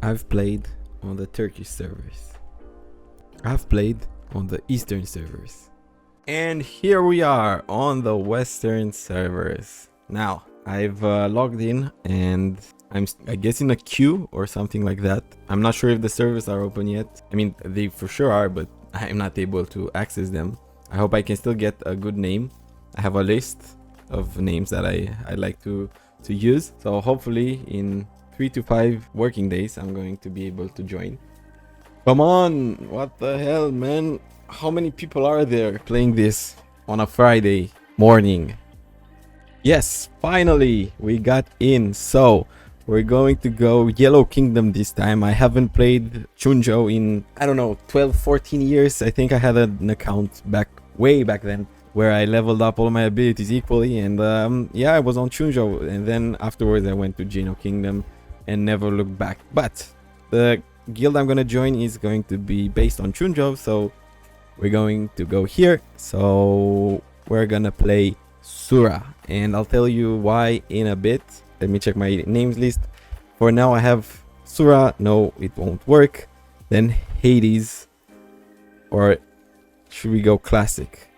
I've played on the Turkish servers. I've played on the Eastern servers. And here we are on the Western servers. Now, I've logged in and I guess in a queue or something like that. I'm not sure if the servers are open yet. I mean, they for sure are, but I'm not able to access them. I hope I can still get a good name. I have a list of names that I like to use. So hopefully in 3 to 5 working days, I'm going to be able to join. Come on, what the hell, man? How many people are there playing this on a Friday morning? Yes, finally we got in. So we're going to go Yellow Kingdom this time. I haven't played Chunjo in, I don't know, 12, 14 years. I think I had an account way back then where I leveled up all my abilities equally. And yeah, I was on Chunjo. And then afterwards I went to Yellow Kingdom and never looked back. But the guild I'm going to join is going to be based on Chunjo. So we're going to go here. So we're going to play Sura. And I'll tell you why in a bit. Let me check my names list. For now I have Sura. No, it won't work. Then Hades. Or should we go classic?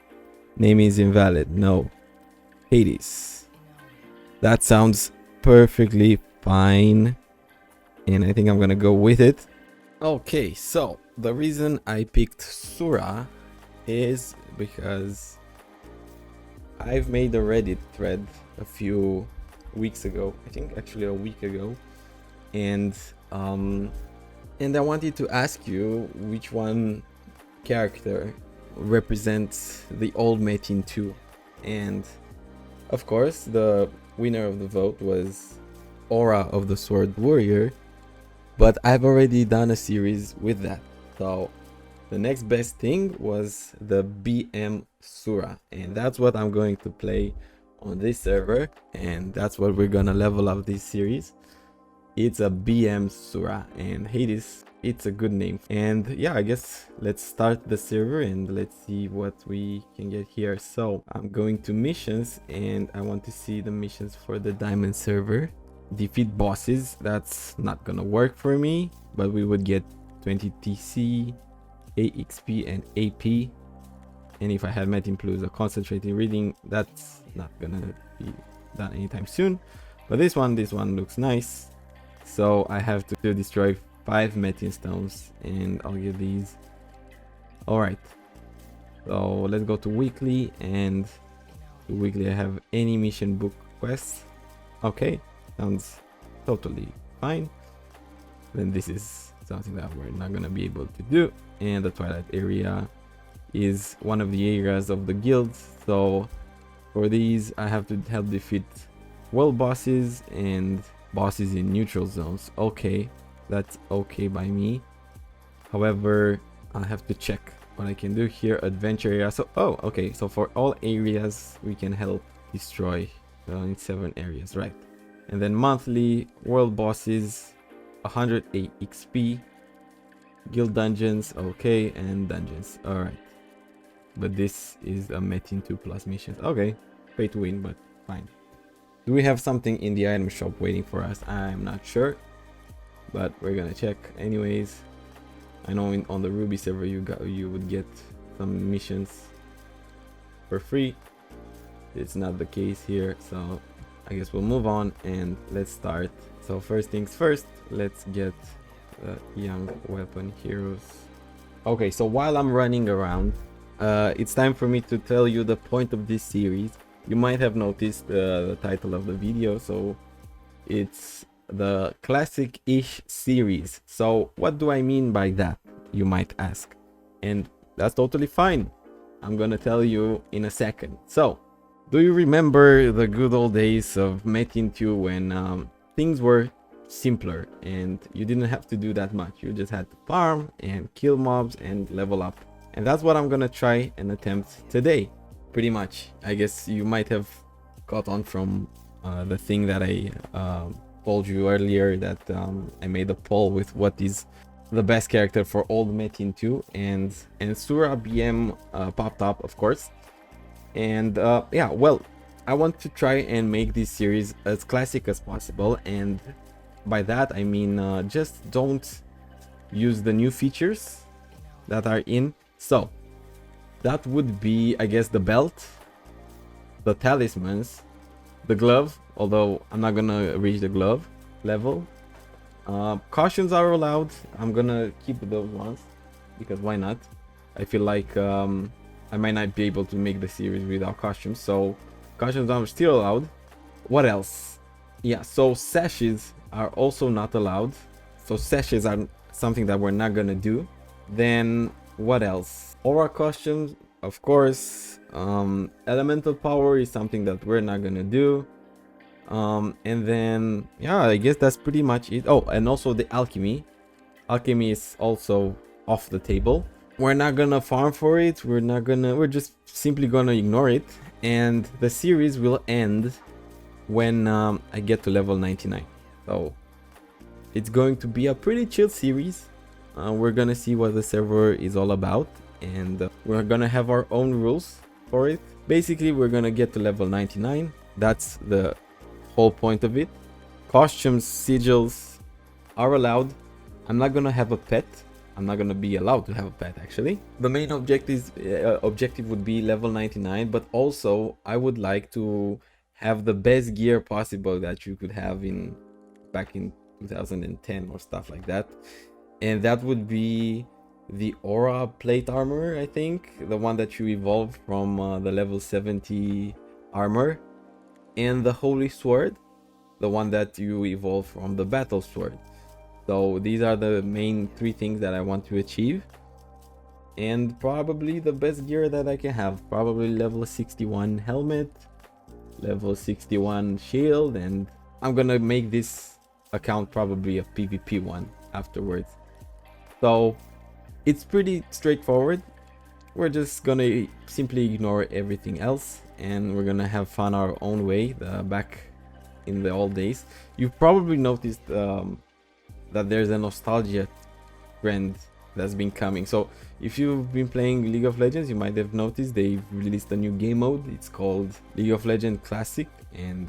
Name is invalid. No. Hades. That sounds perfectly fine. And I think I'm gonna go with it. Okay, so the reason I picked Sura is because I've made a Reddit thread a few weeks ago, I think actually a week ago, and I wanted to ask you which one character represents the old Metin 2, and of course the winner of the vote was Aura of the Sword Warrior, but I've already done a series with that, so the next best thing was the BM Sura, and that's what I'm going to play on this server, and that's what we're gonna level up this series. It's a BM Sura, and Hades, it's a good name. And yeah, I guess let's start the server and let's see what we can get here. So I'm going to missions, and I want to see the missions for the diamond server. Defeat bosses. That's not gonna work for me, but we would get 20 TC, AXP and AP. And if I had Metin plus a concentrating reading, that's not gonna be done anytime soon. But this one looks nice. So I have to destroy 5 Metin stones, and I'll get these. Alright, so let's go to weekly, and to weekly I have any mission book quests. Okay, sounds totally fine. Then this is something that we're not gonna be able to do. And the Twilight area is one of the areas of the guild, so for these I have to help defeat world bosses and bosses in neutral zones. Okay, that's okay by me. However, I have to check what I can do here. Adventure area. So okay, so for all areas we can help destroy in 7 areas, right? And then monthly world bosses, 108 XP, guild dungeons, okay, and dungeons. All right, but this is a Metin 2 plus missions. Okay, pay to win, but fine. Do we have something in the item shop waiting for us? I'm not sure, but we're gonna check anyways. I know on the Ruby server you would get some missions for free. It's not the case here, so I guess we'll move on and let's start. So first things first, let's get the young weapon heroes. Okay, so while I'm running around, it's time for me to tell you the point of this series. You might have noticed the title of the video, so it's the classic-ish series. So what do I mean by that, you might ask? And that's totally fine. I'm gonna tell you in a second. So, do you remember the good old days of Metin 2 when things were simpler and you didn't have to do that much? You just had to farm and kill mobs and level up. And that's what I'm gonna try and attempt today. Pretty much. I guess you might have caught on from the thing that I told you earlier, that I made a poll with what is the best character for old Metin 2, and Sura BM popped up, of course. And yeah, well, I want to try and make this series as classic as possible, and by that I mean just don't use the new features that are in. So that would be, I guess, the belt, the talismans, the glove, although I'm not gonna reach the glove level. Cautions are allowed. I'm gonna keep those ones because why not? I feel like I might not be able to make the series without costumes, so cautions are still allowed. What else? Yeah, so sashes are also not allowed. So sashes are something that we're not gonna do. Then what else? Aura costumes, of course. Elemental power is something that we're not gonna do. And then yeah, I guess that's pretty much it. Oh, and also the alchemy. Alchemy is also off the table. We're not gonna farm for it. We're just simply gonna ignore it. And the series will end when I get to level 99. So it's going to be a pretty chill series. We're gonna see what the server is all about, and we're gonna have our own rules for it. Basically, we're gonna get to level 99. That's the whole point of it. Costumes, sigils are allowed. I'm not gonna have a pet. I'm not gonna be allowed to have a pet, actually. The main objective would be level 99, but also I would like to have the best gear possible that you could have back in 2010 or stuff like that. And that would be the aura plate armor, I think, the one that you evolve from the level 70 armor, and the holy sword, the one that you evolve from the battle sword. So these are the main three things that I want to achieve, and probably the best gear that I can have, probably level 61 helmet, level 61 shield, and I'm gonna make this account probably a PvP one afterwards. So it's pretty straightforward. We're just gonna simply ignore everything else, and we're gonna have fun our own way back in the old days. You've probably noticed that there's a nostalgia trend that's been coming. So if you've been playing League of Legends, you might have noticed they've released a new game mode. It's called League of Legends Classic, and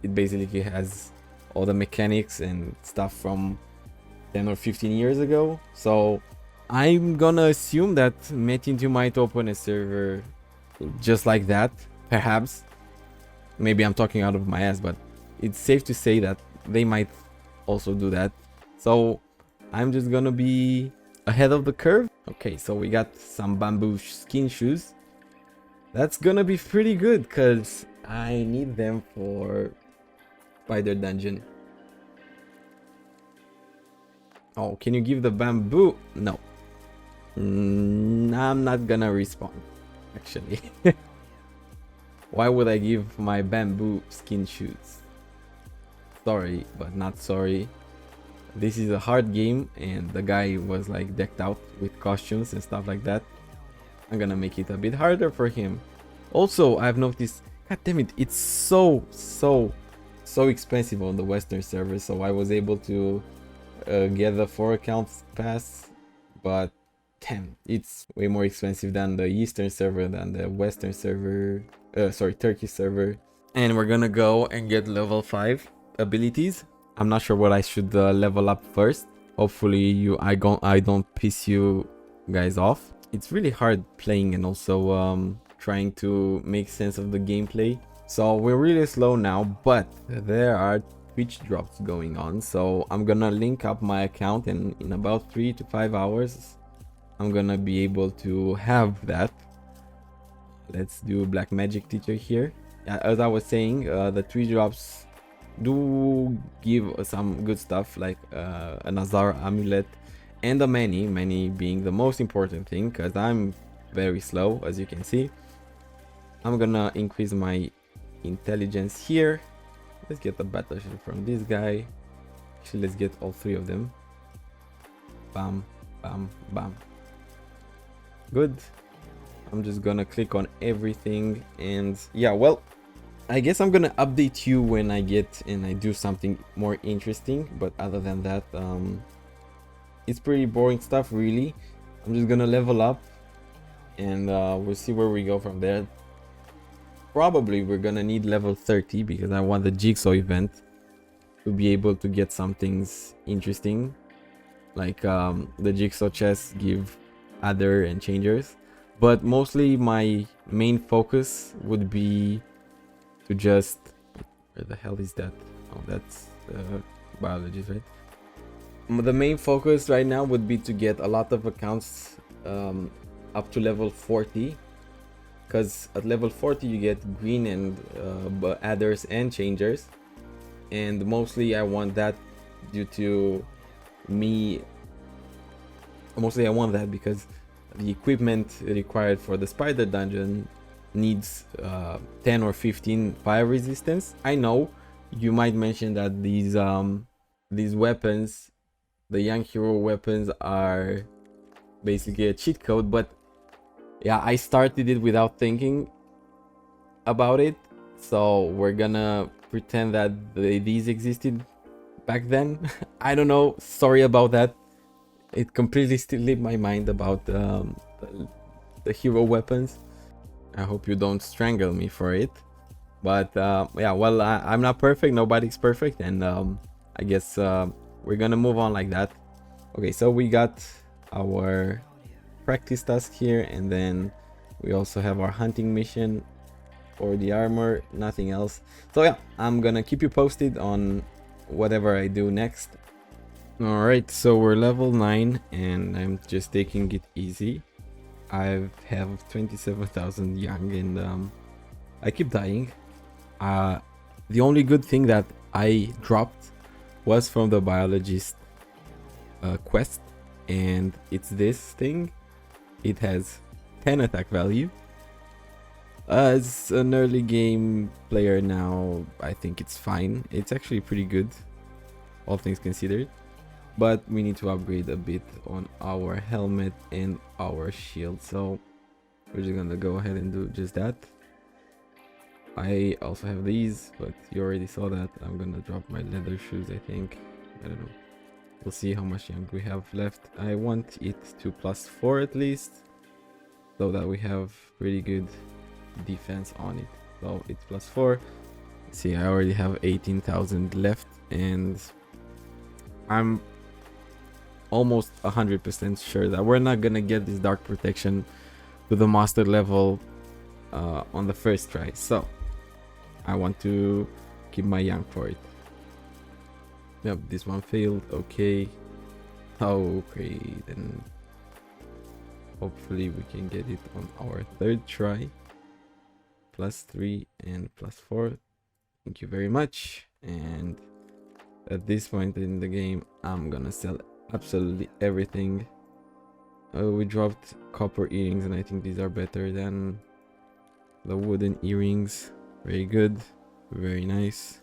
it basically has all the mechanics and stuff from 10 or 15 years ago. So I'm gonna assume that Metin 2 might open a server just like that, perhaps. Maybe I'm talking out of my ass, but it's safe to say that they might also do that. So I'm just gonna be ahead of the curve. Okay, so we got some bamboo skin shoes. That's gonna be pretty good because I need them for Spider Dungeon. Oh, can you give the bamboo? No. I'm not gonna respawn, actually. Why would I give my bamboo skin shoes? Sorry, but not sorry. This is a hard game, and the guy was like decked out with costumes and stuff like that. I'm gonna make it a bit harder for him. Also, I've noticed, god damn it, it's so expensive on the Western server. So I was able to get the 4 accounts pass, but damn, it's way more expensive than the Eastern server, than the Western server, sorry, Turkish server. And we're gonna go and get level 5 abilities. I'm not sure what I should level up first. Hopefully I don't piss you guys off. It's really hard playing and also trying to make sense of the gameplay. So we're really slow now, but there are Twitch drops going on. So I'm gonna link up my account, and in about 3 to 5 hours I'm gonna be able to have that. Let's do Black Magic Teacher here. As I was saying, the Twitch drops do give some good stuff, like a Nazar amulet and a many being the most important thing, because I'm very slow, as you can see. I'm gonna increase my intelligence here. Let's get the battle shield from this guy. Actually, let's get all 3 of them. Bam, bam, bam. Good. I'm just gonna click on everything, and yeah, well, I guess I'm gonna update you when I get and I do something more interesting. But other than that, it's pretty boring stuff, really. I'm just gonna level up, and we'll see where we go from there. Probably we're gonna need level 30 because I want the jigsaw event to be able to get some things interesting, like the jigsaw chests give adder and changers. But mostly my main focus would be to just, where the hell is that? Oh, that's biologist, right? The main focus right now would be to get a lot of accounts up to level 40, because at level 40 you get green and adders and changers, and mostly I want that due to me. Mostly I want that because the equipment required for the spider dungeon needs 10 or 15 fire resistance. I know you might mention that these weapons, the young hero weapons, are basically a cheat code, but yeah, I started it without thinking about it, so we're gonna pretend that these existed back then. I don't know, sorry about that. It completely slipped my mind about the hero weapons. I hope you don't strangle me for it. But yeah, well, I'm not perfect, nobody's perfect, and I guess we're gonna move on like that. Okay, so we got our practice task here, and then we also have our hunting mission for the armor, nothing else. So yeah, I'm gonna keep you posted on whatever I do next. Alright, so we're level 9 and I'm just taking it easy. I have 27,000 young and I keep dying. The only good thing that I dropped was from the biologist quest, and it's this thing. It has 10 attack value. As an early game player now, I think it's fine. It's actually pretty good, all things considered. But we need to upgrade a bit on our helmet and our shield, so we're just gonna go ahead and do just that. I also have these, but you already saw that. I'm gonna drop my leather shoes, I think. I don't know. We'll see how much young we have left. I want it to +4 at least, so that we have pretty good defense on it. So it's +4. See, I already have 18,000 left, and I'm almost 100% sure that we're not gonna get this dark protection to the master level on the first try, so I want to keep my young for it. Yep, this one failed. Okay, then hopefully we can get it on our third try. +3 and +4. Thank you very much. And at this point in the game, I'm gonna sell absolutely everything. We dropped copper earrings, and I think these are better than the wooden earrings. Very good, very nice.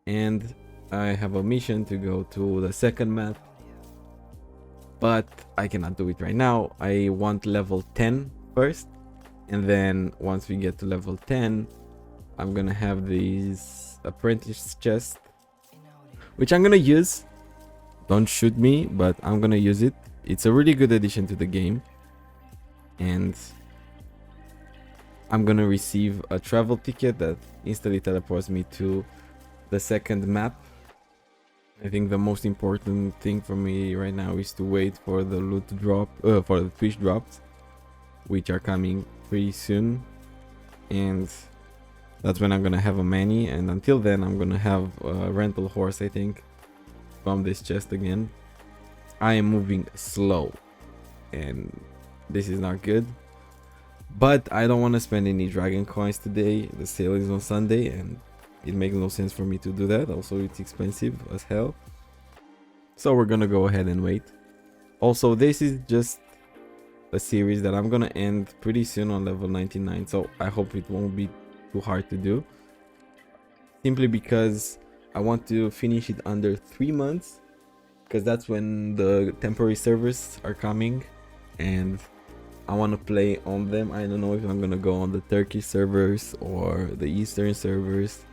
And I have a mission to go to the second map, but I cannot do it right now. I want level 10 first, and then once we get to level 10, I'm gonna have these apprentice chest, which I'm gonna use. Don't shoot me, but I'm gonna use it. It's a really good addition to the game, and I'm gonna receive a travel ticket that instantly teleports me to the second map. I think the most important thing for me right now is to wait for the loot drop, for the fish drops, which are coming pretty soon, and that's when I'm gonna have a many. And until then, I'm gonna have a rental horse, I think, from this chest again. I am moving slow, and this is not good. But I don't want to spend any dragon coins today. The sale is on Sunday, and it makes no sense for me to do that. Also, it's expensive as hell, so we're gonna go ahead and wait. Also, this is just a series that I'm gonna end pretty soon on level 99, so I hope it won't be too hard to do, simply because I want to finish it under 3 months, because that's when the temporary servers are coming, and I want to play on them. I don't know if I'm gonna go on the Turkish servers or the Eastern servers.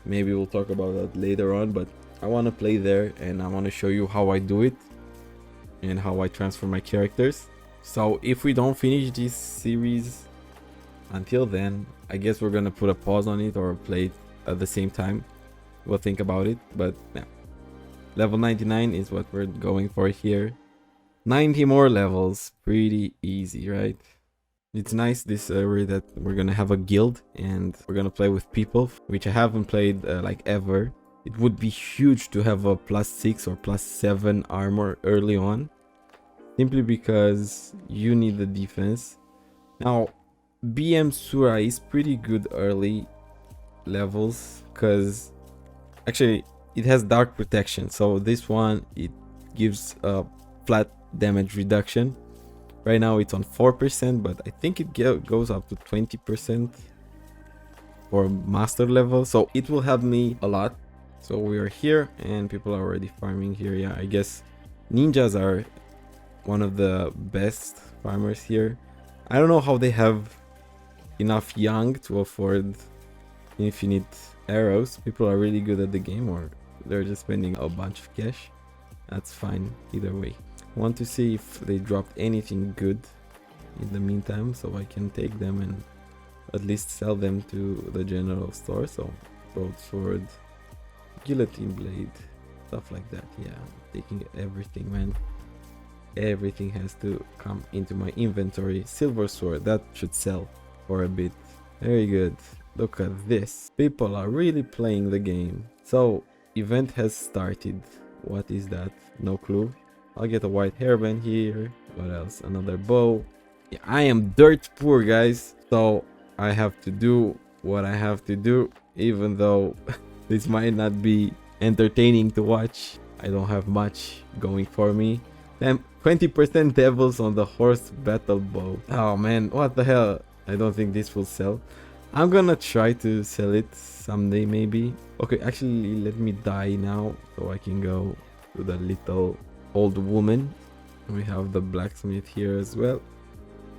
Maybe we'll talk about that later on, but I want to play there, and I want to show you how I do it and how I transfer my characters. So if we don't finish this series until then, I guess we're gonna put a pause on it or play it at the same time. we'll think about it. But yeah, level 99 is what we're going for here. 90 more levels, pretty easy, right? It's nice this server that we're gonna have a guild and we're gonna play with people, which I haven't played like ever. It would be huge to have a +6 or +7 armor early on, simply because you need the defense. Now, BM Sura is pretty good early levels because actually it has dark protection. So this one, it gives a flat damage reduction. Right now it's on 4%, but I think it goes up to 20% for master level. So it will help me a lot. So we are here and people are already farming here. Yeah, I guess ninjas are one of the best farmers here. I don't know how they have enough young to afford infinite arrows. People are really good at the game, or they're just spending a bunch of cash. That's fine either way. Want to see if they dropped anything good in the meantime, so I can take them and at least sell them to the general store. So broadsword, guillotine blade, stuff like that. Yeah, I'm taking everything, man. Everything has to come into my inventory. Silver sword, that should sell for a bit. Very good. Look at this. People are really playing the game. So event has started. What is that? No clue. I'll get a white hairband here. What else? Another bow. Yeah, I am dirt poor, guys. So I have to do what I have to do, even though this might not be entertaining to watch. I don't have much going for me. Damn, 20% devils on the horse battle bow. Oh man, what the hell? I don't think this will sell. I'm gonna try to sell it someday maybe. Okay, actually let me die now so I can go to the little old woman. We have the blacksmith here as well.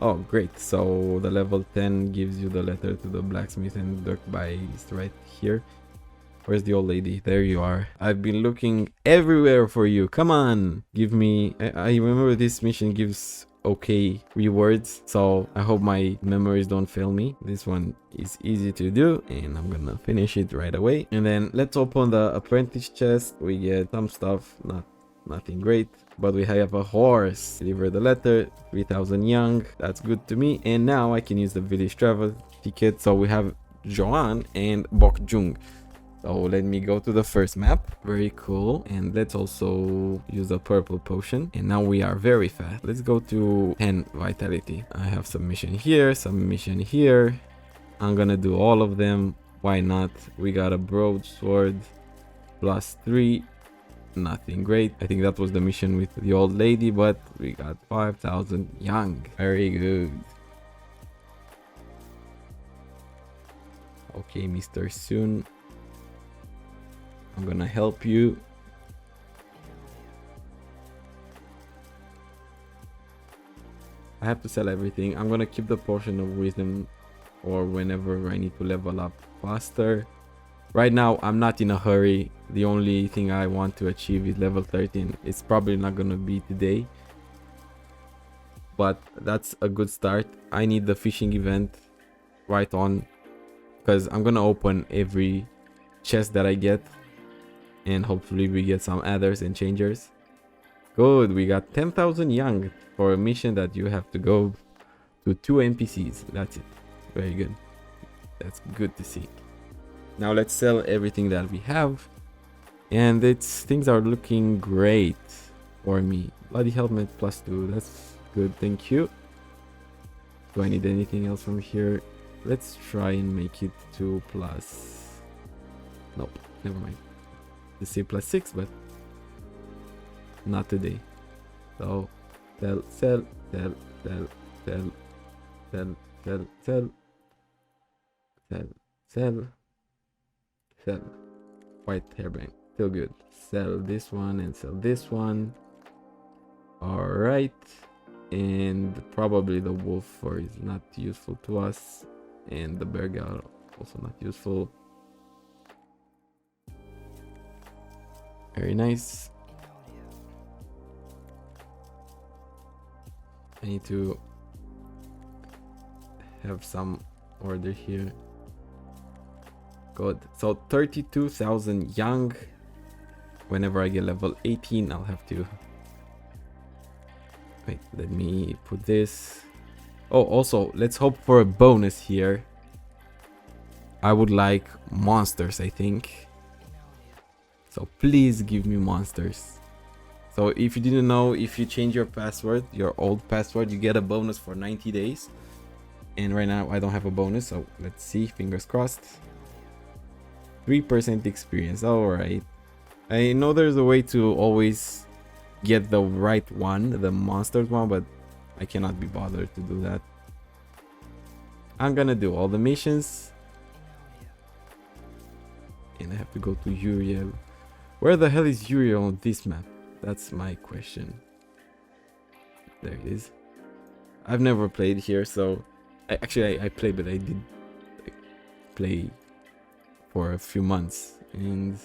Oh great, so the level 10 gives you the letter to the blacksmith and Dirkby is right here. Where's the old lady? There you are. I've been looking everywhere for you. Come on, give me... I remember this mission gives okay rewards, so I hope my memories don't fail me. This one is easy to do and I'm gonna finish it right away. And then let's open the apprentice chest. We get some stuff, nothing great, but we have a horse. Deliver the letter, 3000 young, that's good to me. And now I can use the village travel ticket. So we have Joan and Bokjung. So let me go to the first map. Very cool. And let's also use the purple potion. And now we are very fast. Let's go to 10 vitality. I have some mission here, some mission here. I'm gonna do all of them. Why not? We got a broadsword +3. Nothing great. I think that was the mission with the old lady, but we got 5000 young. Very good. Okay, Mr. Soon, I'm gonna help you. I have to sell everything. I'm gonna keep the potion of wisdom or whenever I need to level up faster. Right now, I'm not in a hurry. The only thing I want to achieve is level 13. It's probably not gonna be today, but that's a good start. I need the fishing event right on, because I'm gonna open every chest that I get. And hopefully we get some adders and changers. Good, we got 10,000 young for a mission that you have to go to 2 NPCs. That's it. Very good. That's good to see. Now let's sell everything that we have. And things are looking great for me. Bloody helmet +2. That's good, thank you. Do I need anything else from here? Let's try and make it 2+. Nope, never mind. To say +6, but not today. So sell, sell, sell, sell, sell, sell, sell, sell, sell, sell, sell. White hairband, still good. Sell this one and sell this one. All right, and probably the wolf fur is not useful to us, and the bear gal also not useful. Very nice. I need to have some order here. Good. So 32,000 young. Whenever I get level 18, I'll have to... Wait, let me put this. Oh, also, let's hope for a bonus here. I would like monsters, I think. So please give me monsters. So if you didn't know, if you change your password, your old password, you get a bonus for 90 days. And right now I don't have a bonus, so let's see, fingers crossed. 3% experience, alright. I know there's a way to always get the right one, the monsters one, but I cannot be bothered to do that. I'm gonna do all the missions. And I have to go to Uriel. Where the hell is Uriel on this map? That's my question. There it is. I've never played here, so... I played, but I did play for a few months. And...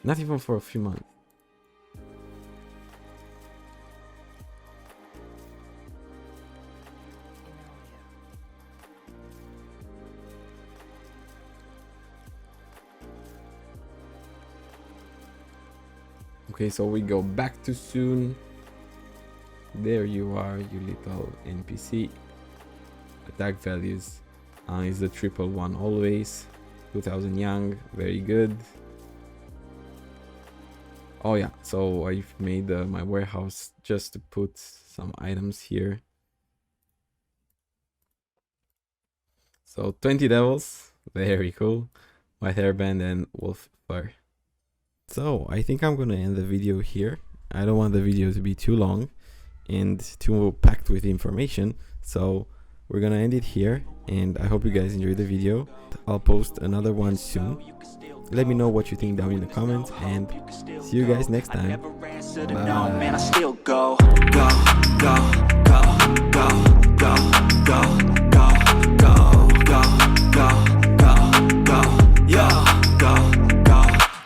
not even for a few months. Okay, so we go back to soon. There you are, you little NPC. Attack values is the triple one always. 2000 young, very good. Oh yeah, so I've made my warehouse just to put some items here. So 20 devils, very cool. White hairband and wolf fur. So I think I'm gonna end the video here. I don't want the video to be too long and too packed with information, so we're gonna end it here, and I hope you guys enjoyed the video. I'll post another one soon. Let me know what you think down in the comments, and see you guys next time. Bye.